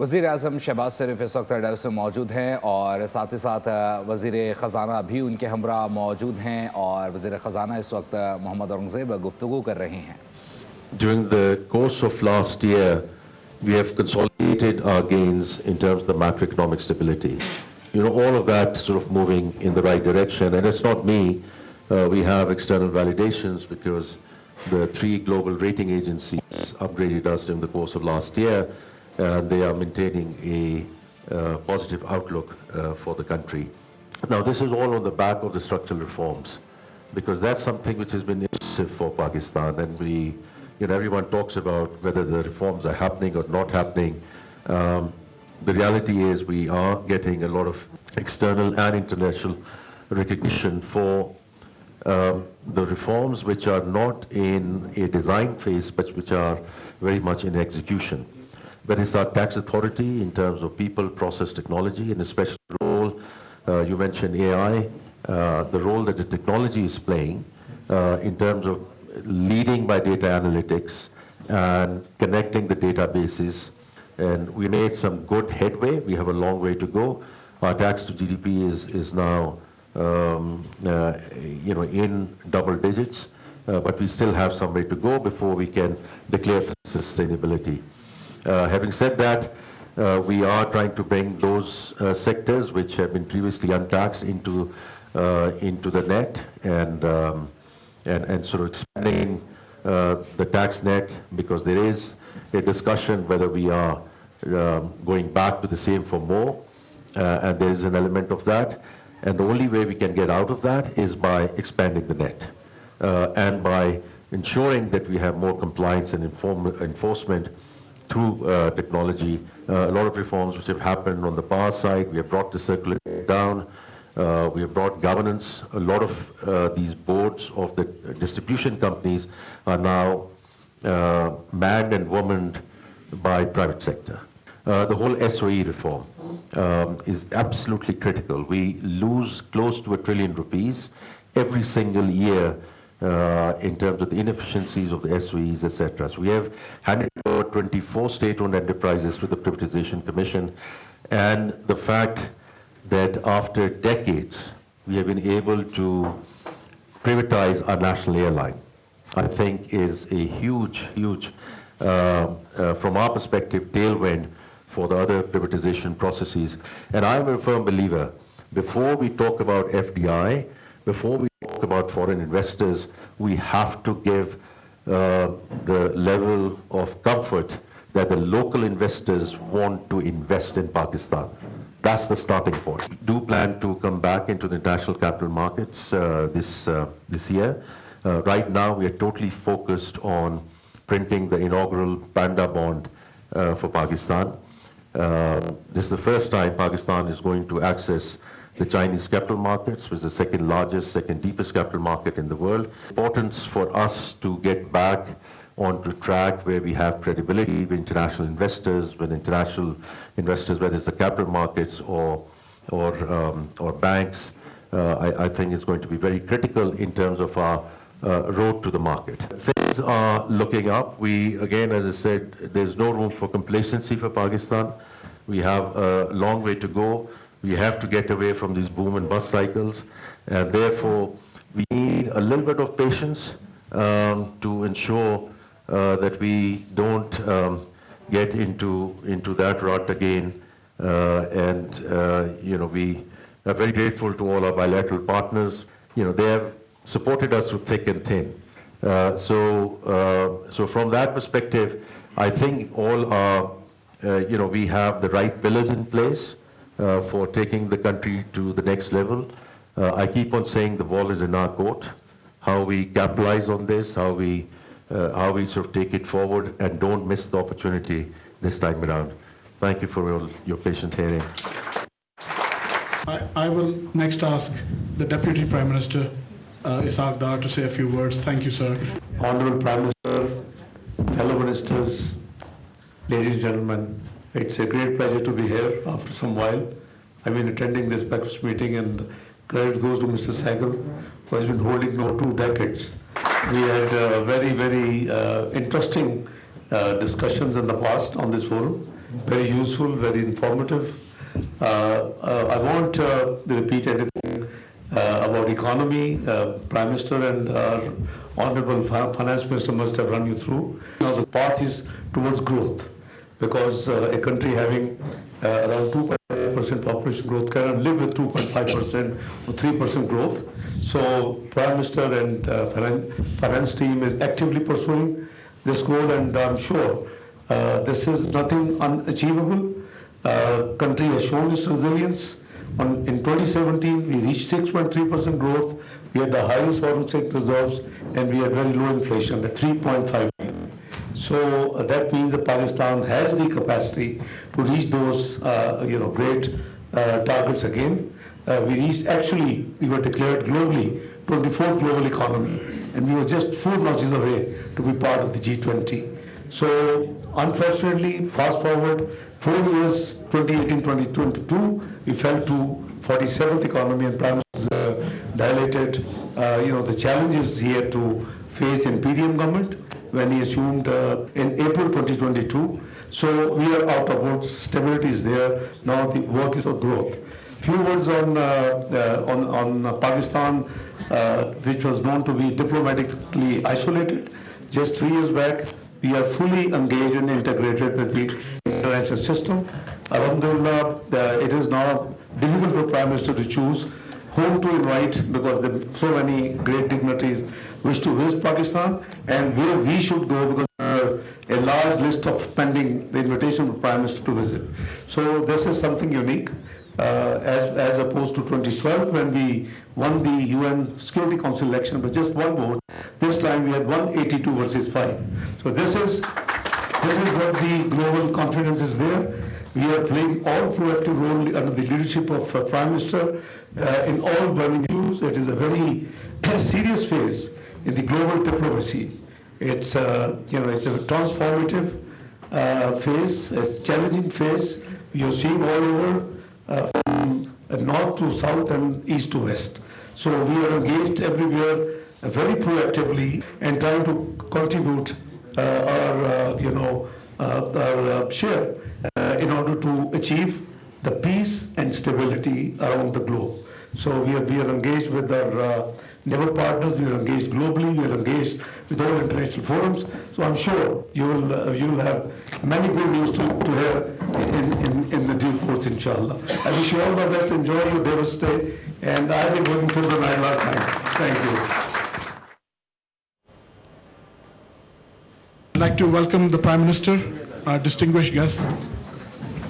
वज़ीर-ए-आज़म शहबाज शरीफ इस वक्त डावोस में मौजूद हैं और साथ ही साथ वज़ीर ख़ज़ाना भी उनके हमरा मौजूद हैं और वज़ीर ख़ज़ाना इस वक्त मोहम्मद औरंगज़ेब गुफ्तगू कर रहे हैं। During the course of last year, we have consolidated our gains in terms of the macroeconomic stability. You know, all of that sort of moving in the right direction. And it's not me. We have external validations because the 3 global rating agencies upgraded us during the course of last year, and they are maintaining a positive outlook for the country. Now, this is all on the back of the structural reforms, because that's something which has been elusive for Pakistan, and everyone talks about whether the reforms are happening or not happening. The reality is we are getting a lot of external and international recognition for the reforms which are not in a design phase, but which are very much in execution. That is our tax authority in terms of people, process, technology, and a special role. You mentioned AI, the role that the technology is playing in terms of leading by data analytics and connecting the databases. And we made some good headway. We have a long way to go. Our tax to GDP is now in double digits, but we still have some way to go before we can declare sustainability. Having said that, we are trying to bring those sectors which have been previously untaxed into the net, and sort of expanding the tax net, because there is a discussion whether we are going back to the same for more, and there is an element of that. And the only way we can get out of that is by expanding the net and by ensuring that we have more compliance and enforcement through technology. A lot of reforms which have happened on the power side, we have brought the circular down. We have brought governance. A lot of these boards of the distribution companies are now manned and womaned by private sector. The whole SOE reform is absolutely critical. We lose close to ₹1 trillion every single year in terms of the inefficiencies of the SOEs, etc. So we have handed over 24 state-owned enterprises to the Privatization Commission, and the fact that after decades we have been able to privatize our national airline, I think is a huge, from our perspective, tailwind for the other privatization processes. And I'm a firm believer, before we talk about FDI, before we talk about foreign investors, we have to give the level of comfort that the local investors want to invest in Pakistan. That's the starting point. We do plan to come back into the international capital markets this year. Right now, we are totally focused on printing the inaugural Panda bond for Pakistan. This is the first time Pakistan is going to access the Chinese capital markets, which is the second largest, second deepest capital market in the world. Importance for us to get back onto track where we have credibility with international investors, whether it's the capital markets or banks. I think it's going to be very critical in terms of our road to the market. Things are looking up. We, again, as I said, there's no room for complacency for Pakistan. We have a long way to go. We have to get away from these boom and bust cycles, and therefore we need a little bit of patience to ensure that we don't get into that rut again. We are very grateful to all our bilateral partners. They have supported us through thick and thin. So from that perspective, I think all our, we have the right pillars in place for taking the country to the next level. I keep on saying the ball is in our court. How we capitalize on this, how we sort of take it forward and don't miss the opportunity this time around. Thank you for your patient hearing. I will next ask the Deputy Prime Minister, Ishaq Dar, to say a few words. Thank you, sir. Honorable Prime Minister, fellow ministers, ladies and gentlemen, it's a great pleasure to be here after some while. I've been attending this breakfast meeting, and credit goes to Mr. Sehgal, who has been holding now 2 decades. We had very interesting discussions in the past on this forum, very useful, very informative. I won't repeat anything about economy. Prime Minister and our Honorable Finance Minister must have run you through. Now the path is towards growth, because a country having around 2.5% population growth cannot live with 2.5% or 3% growth. So Prime Minister and finance team is actively pursuing this goal, and I'm sure this is nothing unachievable. Country has shown its resilience. In 2017, we reached 6.3% growth. We had the highest foreign sector reserves, and we had very low inflation at 3.5. So that means that Pakistan has the capacity to reach those, great targets again. We were declared globally 24th global economy, and we were just 4 notches away to be part of the G20. So unfortunately, fast forward 4 years, 2018-2022, we fell to 47th economy, and Prime Minister dilated, the challenges he had to face in PDM government when he assumed in April 2022. So we are out of work. Stability is there. Now the work is for growth. Few words on Pakistan, which was known to be diplomatically isolated. Just 3 years back, we are fully engaged and integrated with the international system. Alhamdulillah, it is now difficult for Prime Minister to choose whom to invite, because so many great dignitaries wish to visit Pakistan, and where we should go, because there are a large list of pending the invitation for Prime Minister to visit. So this is something unique, as opposed to 2012 when we won the UN Security Council election with just 1 vote. This time we had 182 versus 5. So this is what the global confidence is there. We are playing all proactive role under the leadership of Prime Minister in all burning issues. It is a very serious phase in the global diplomacy. It's it's a transformative phase, a challenging phase. You're seeing all over from north to south and east to west. So we are engaged everywhere very proactively and trying to contribute our share in order to achieve the peace and stability around the globe. So we are engaged with our neighbor partners. We are engaged globally. We are engaged with all international forums. So I'm sure you will have many good news to hear in the due course, inshallah. I wish you all the best. Enjoy your Davos stay. And I've been working through the night last night. Thank you. I'd like to welcome the Prime Minister, our distinguished guest,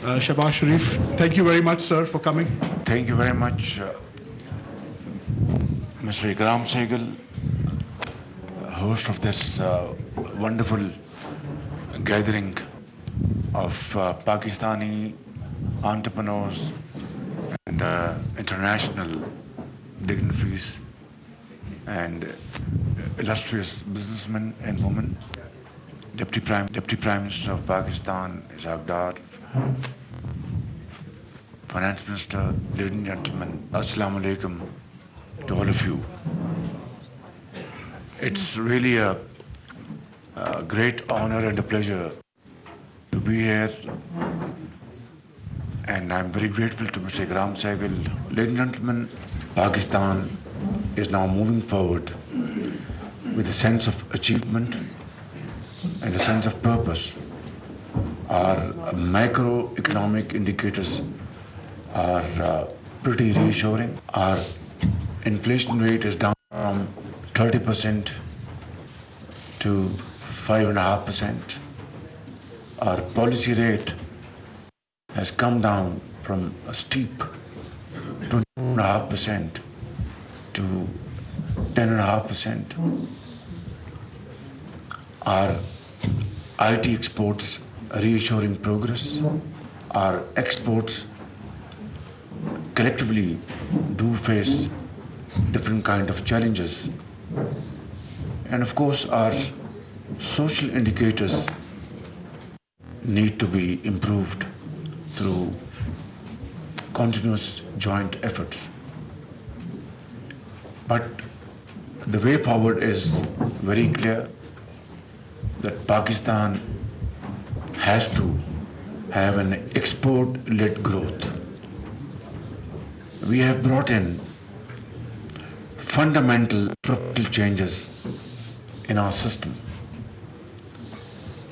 Shehbaz Sharif. Thank you very much, sir, for coming. Thank you very much, Mr. Ikram Sehgal, host of this wonderful gathering of Pakistani entrepreneurs and international dignitaries and illustrious businessmen and women. Deputy Prime Minister of Pakistan, Ishaq Dar, Finance Minister, ladies and gentlemen, Assalamu alaikum to all of you. It's really a great honor and a pleasure to be here, and I'm very grateful to Mr. Ikram Sehgal. Ladies and gentlemen, Pakistan is now moving forward with a sense of achievement and a sense of purpose. Our macroeconomic indicators are pretty reassuring. Our inflation rate is down from 30% to 5.5%. Our policy rate has come down from a steep 22.5% to 10.5%. Our IT exports are reassuring progress. Our exports collectively do face different kind of challenges. And of course, our social indicators need to be improved through continuous joint efforts. But the way forward is very clear, that Pakistan has to have an export-led growth. We have brought in fundamental structural changes in our system.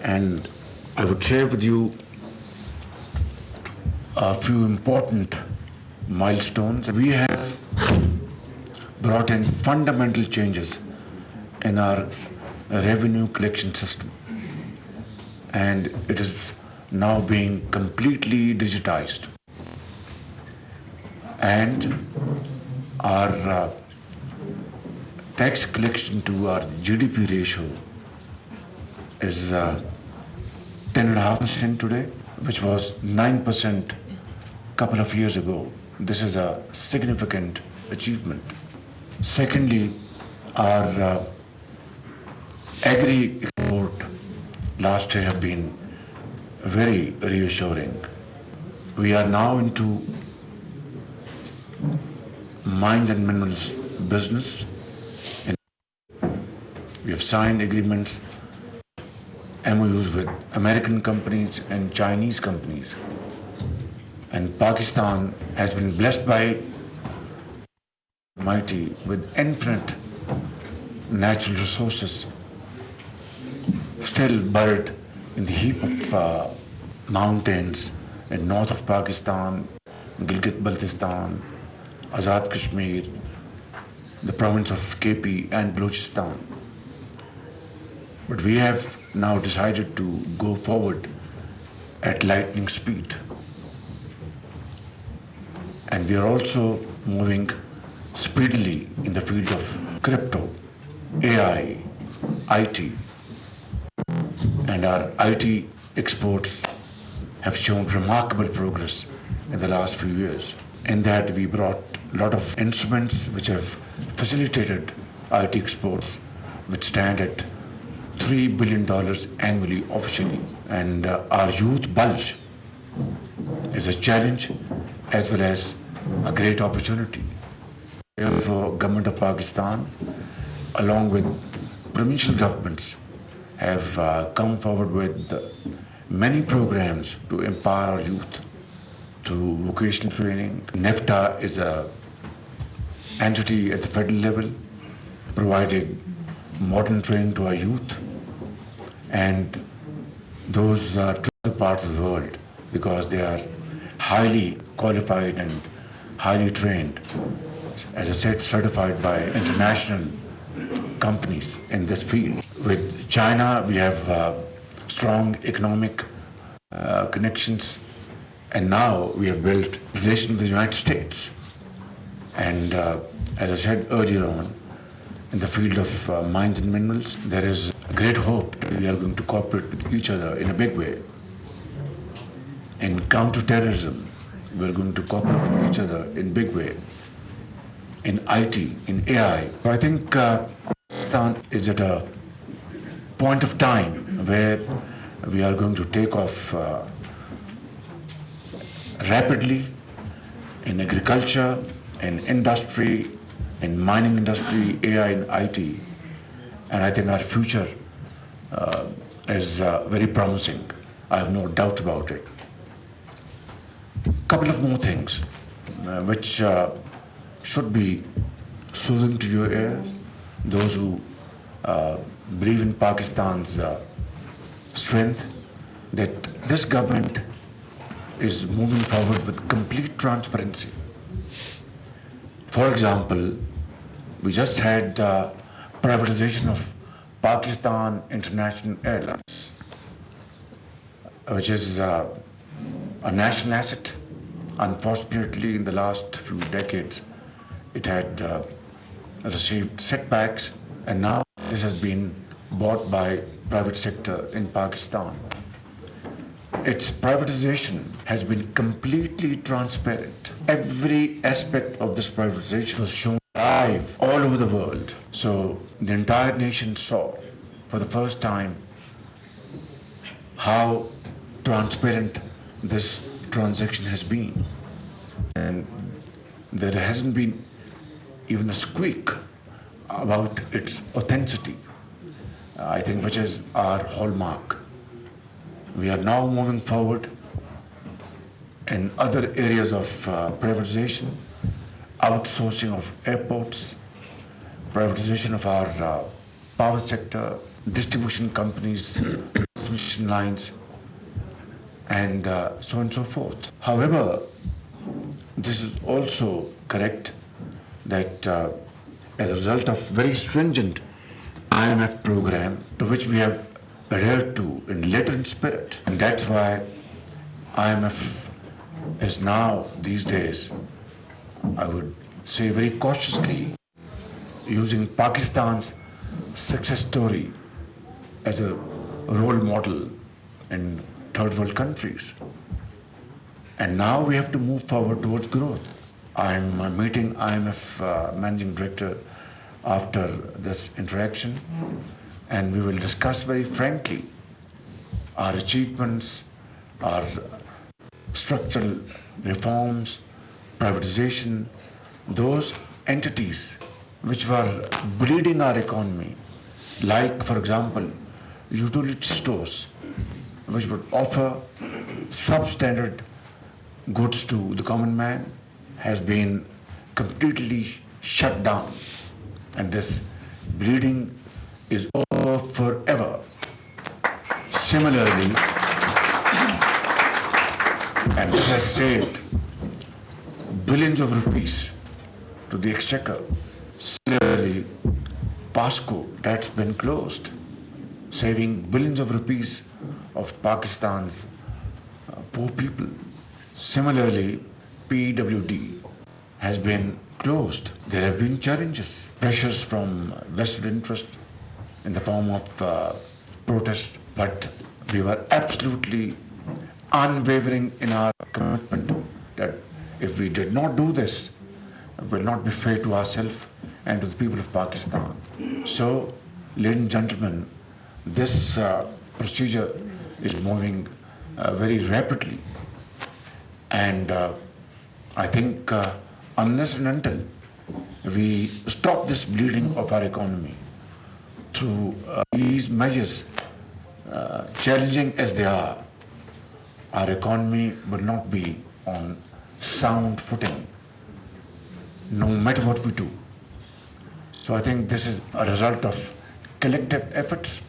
And I would share with you a few important milestones. We have brought in fundamental changes in our revenue collection system, and it is now being completely digitized. And our tax collection to our GDP ratio is 10.5% today, which was 9% a couple of years ago. This is a significant achievement. Secondly, our agri-export last year have been very reassuring. We are now into mines and minerals business. We have signed agreements, MOUs with American companies and Chinese companies. And Pakistan has been blessed by Almighty with infinite natural resources, still buried in the heap of mountains in north of Pakistan, Gilgit-Baltistan, Azad Kashmir, the province of KP and Balochistan. But we have now decided to go forward at lightning speed. And we are also moving speedily in the field of crypto, AI, IT. And our IT exports have shown remarkable progress in the last few years. In that we brought a lot of instruments which have facilitated IT exports, which stand at $3 billion annually officially. And our youth bulge is a challenge as well as a great opportunity. Therefore, Government of Pakistan, along with provincial governments, have come forward with many programs to empower our youth through vocational training. NEFTA is an entity at the federal level providing modern training to our youth, and those are to other parts of the world because they are highly qualified and highly trained, as I said, certified by international companies in this field. With China, we have strong economic connections, and now we have built relations with the United States. And as I said earlier on, in the field of mines and minerals, there is great hope that we are going to cooperate with each other in a big way. In counterterrorism, we are going to cooperate with each other in a big way. In IT, in AI. So I think Pakistan is at a point of time where we are going to take off rapidly in agriculture, in industry, in mining industry, AI and IT. And I think our future is very promising. I have no doubt about it. Couple of more things which should be soothing to your ears, those who believe in Pakistan's strength, that this government is moving forward with complete transparency. For example, we just had privatization of Pakistan International Airlines, which is a national asset. Unfortunately, in the last few decades, it had received setbacks, and now this has been bought by private sector in Pakistan. Its privatization has been completely transparent. Every aspect of this privatization was shown live all over the world. So the entire nation saw for the first time how transparent this transaction has been. And there hasn't been even a squeak about its authenticity, I think, which is our hallmark. We are now moving forward in other areas of privatization, outsourcing of airports, privatization of our power sector, distribution companies, transmission lines, and so on and so forth. However, this is also correct that as a result of very stringent IMF program to which we have adhered to in letter and spirit, and that's why IMF is now these days, I would say very cautiously, using Pakistan's success story as a role model in third world countries. And now we have to move forward towards growth. I'm meeting IMF Managing Director after this interaction, and we will discuss very frankly our achievements, our structural reforms, privatization, those entities which were bleeding our economy, like, for example, utility stores, which would offer substandard goods to the common man, has been completely shut down. And this bleeding is over forever. Similarly, and this has saved billions of rupees to the exchequer. Similarly, PASCO, that's been closed, saving billions of rupees of Pakistan's poor people. Similarly, PWD has been closed. There have been challenges, pressures from vested interest in the form of protest, but we were absolutely unwavering in our commitment that if we did not do this, it will not be fair to ourselves and to the people of Pakistan. So, ladies and gentlemen, this procedure is moving very rapidly. And I think unless and until we stop this bleeding of our economy through these measures, challenging as they are, our economy will not be on sound footing, no matter what we do. So I think this is a result of collective efforts,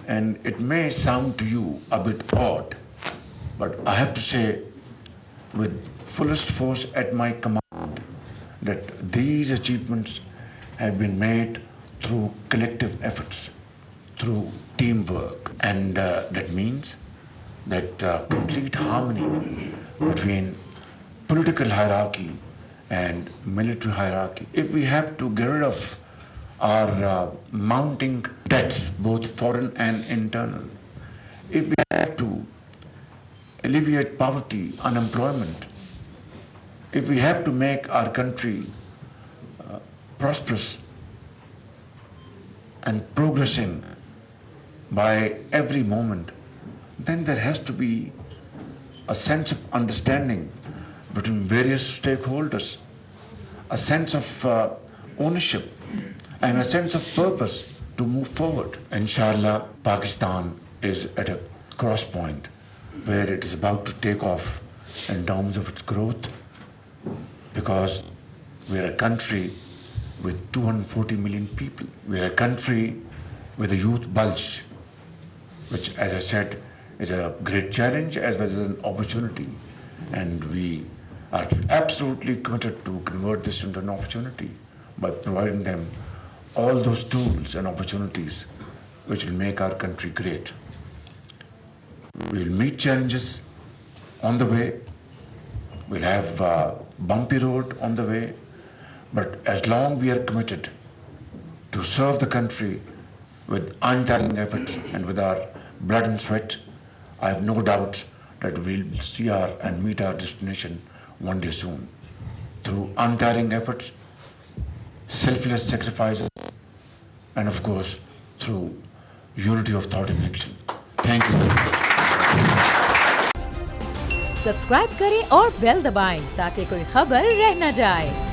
and it may sound to you a bit odd, but I have to say with fullest force at my command that these achievements have been made through collective efforts, through teamwork, and that means that complete harmony between political hierarchy and military hierarchy. If we have to get rid of our mounting debts, both foreign and internal, if we have to alleviate poverty, unemployment, if we have to make our country prosperous and progressing by every moment, then there has to be a sense of understanding between various stakeholders, a sense of ownership, and a sense of purpose to move forward. Inshallah, Pakistan is at a cross point where it is about to take off in terms of its growth, because we are a country with 240 million people. We are a country with a youth bulge, which, as I said, is a great challenge as well as an opportunity. And we are absolutely committed to convert this into an opportunity by providing them all those tools and opportunities which will make our country great. We will meet challenges on the way. We'll have a bumpy road on the way. But as long we are committed to serve the country with untiring efforts and with our blood and sweat, I have no doubt that we'll see and meet our destination one day soon. Through untiring efforts, selfless sacrifices, and of course, through unity of thought and action. Thank you. Subscribe करें और bell दबाएं ताकि कोई खबर रह न जाए।